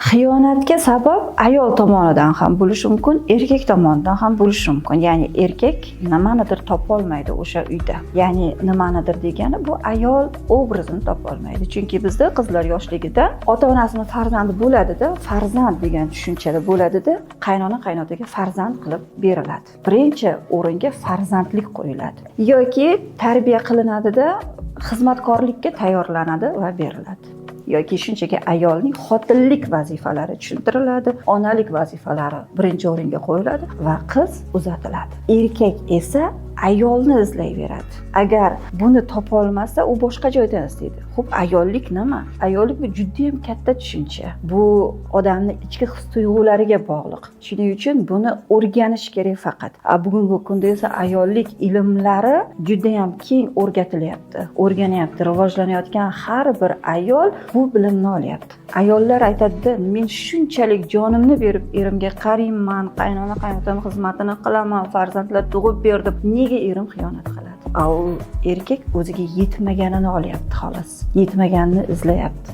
Xiyonatga sabab ayol tomonidan ham bo'lishi mumkin, erkak tomonidan ham bo'lishi mumkin. Ya'ni erkak nimanidir topolmaydi o'sha uyda. Ya'ni nimanidir degani bu ayol obrazini topolmaydi. Chunki bizda qizlar yoshligida ota-onasini farzandi bo'ladi-da, farzand degan tushunchada bo'ladi-da, qaynona qaynotaga farzand qilib beriladi. Birinchi o'ringa farzandlik qo'yiladi yoki tarbiya qilinadi-da, xizmatkorlikka tayyorlanadi va beriladi. Yoki shunchaki ayolning xotinlik vazifalari tushuntiriladi, onalik vazifalari birinchi o'ringa qo'yiladi va qiz uzatiladi. Erkak esa ayolni izlayveradi. Agar buni topolmasa, u boshqa joydan izlaydi. Xo'p, ayollik nima? Ayollik bu juda ham katta tushuncha. Bu odamning ichki his-tuyg'ulariga bog'liq. Shuning uchun buni o'rganish kerak faqat. Bugungi kunda esa ayollik ilmlari juda ham keng o'rgatilyapti. O'rganyapti. Rivojlanayotgan har bir ayol bu bilimni olyapti. Ayollar aytadi, men shunchalik jonimni berib erimga qarayman, qaynona qaynotam xizmatini qilaman, farzandlar tug'ib berdim. Nega erim xiyonat qiladi? U erkak o'ziga yetmaganini olyapti xolos. Yetmaganini izlayapti.